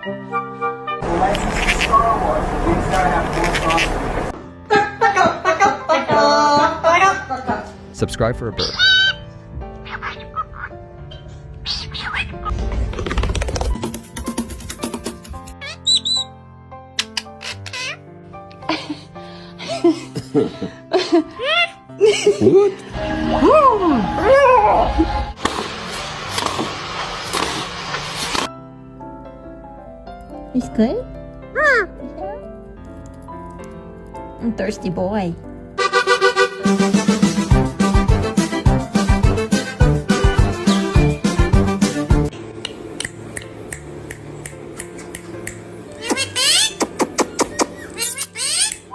Licensed Star Wars, it's gotta have four sauces. Subscribe for a bird. What? He's good? I'm thirsty boy.